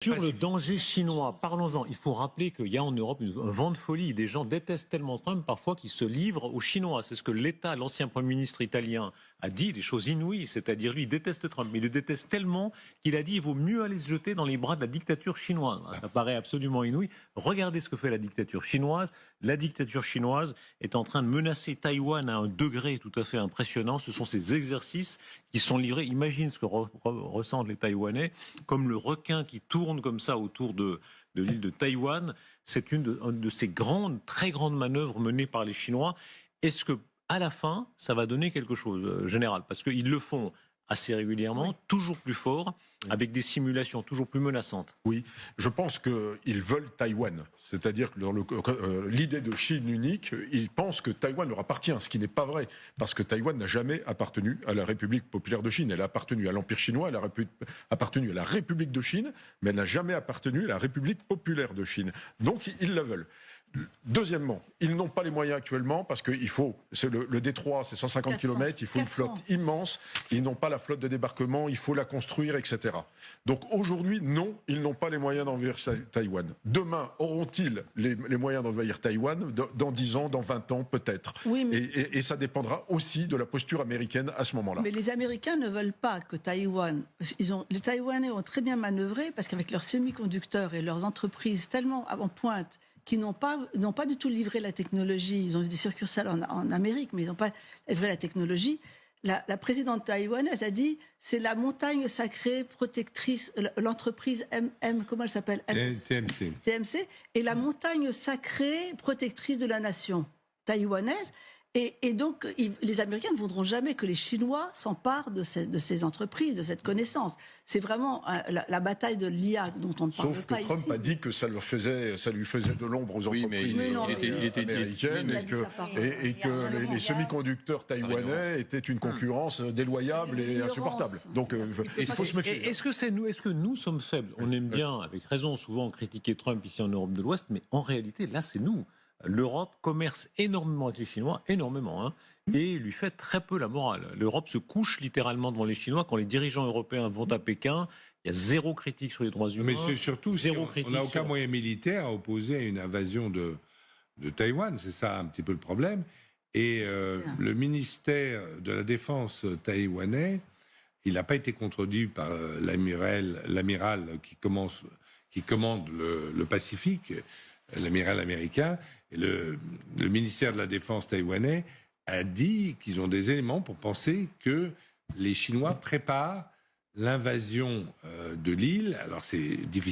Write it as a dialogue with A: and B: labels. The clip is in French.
A: Sur le danger chinois, parlons-en. Il faut rappeler qu'il y a en Europe un vent de folie. Des gens détestent tellement Trump parfois qu'ils se livrent aux Chinois. C'est ce que l'ancien Premier ministre italien a dit, des choses inouïes. C'est-à-dire, lui, il déteste Trump, mais il le déteste tellement qu'il a dit il vaut mieux aller se jeter dans les bras de la dictature chinoise. Ça paraît absolument inouï. Regardez ce que fait la dictature chinoise. La dictature chinoise est en train de menacer Taïwan à un degré tout à fait impressionnant. Ce sont ces exercices qui sont livrés. Imagine ce que ressentent les Taïwanais, comme le requin qui tourne comme ça autour de l'île de Taïwan. C'est une de ces très grandes manœuvres menées par les Chinois. Est-ce que à la fin, ça va donner quelque chose, général? Parce qu'ils le font assez régulièrement, toujours plus fort, avec des simulations toujours plus menaçantes.
B: Oui, je pense qu'ils veulent Taïwan. C'est-à-dire que dans l'idée de Chine unique, ils pensent que Taïwan leur appartient, ce qui n'est pas vrai. Parce que Taïwan n'a jamais appartenu à la République populaire de Chine. Elle a appartenu à l'Empire chinois, elle a appartenu à la République de Chine, mais elle n'a jamais appartenu à la République populaire de Chine. Donc ils la veulent. Deuxièmement, ils n'ont pas les moyens actuellement parce qu'il faut, le détroit, c'est 150 km, il faut 400. Une flotte immense, ils n'ont pas la flotte de débarquement, il faut la construire, etc. Donc aujourd'hui, non, ils n'ont pas les moyens d'envahir Taïwan. Demain, auront-ils les moyens d'envahir Taïwan? Dans 10 ans, dans 20 ans, peut-être.
C: Oui, mais...
B: et ça dépendra aussi de la posture américaine à ce moment-là.
C: Mais les Américains ne veulent pas que Taïwan... Les Taïwanais ont très bien manœuvré parce qu'avec leurs semi-conducteurs et leurs entreprises tellement en pointe, qui n'ont pas du tout livré la technologie. Ils ont eu des succursales en Amérique, mais ils n'ont pas livré la technologie. La présidente taïwanaise a dit c'est la montagne sacrée protectrice, l'entreprise comment elle s'appelle? TMC, et la montagne sacrée protectrice de la nation taïwanaise. Et donc, les Américains ne voudront jamais que les Chinois s'emparent de ces entreprises, de cette connaissance. C'est vraiment la bataille de l'IA dont on ne parle pas ici.
B: Sauf que Trump a dit que ça lui faisait de l'ombre aux entreprises américaines et que les semi-conducteurs taïwanais étaient une concurrence déloyable et insupportable. Donc, il faut se méfier.
A: Est-ce que nous sommes faibles? On aime bien, avec raison, souvent critiquer Trump ici en Europe de l'Ouest, mais en réalité, là, c'est nous. L'Europe commerce énormément avec les Chinois, énormément, et lui fait très peu la morale. L'Europe se couche littéralement devant les Chinois. Quand les dirigeants européens vont à Pékin, il y a zéro critique sur les droits humains.
D: Mais c'est surtout, on n'a aucun moyen militaire à opposer à une invasion de Taïwan. C'est ça un petit peu le problème. Et le ministère de la Défense taïwanais, il n'a pas été contredit par l'amiral qui commande le Pacifique, l'amiral américain, et le ministère de la Défense taïwanais a dit qu'ils ont des éléments pour penser que les Chinois préparent l'invasion de l'île. Alors c'est difficile.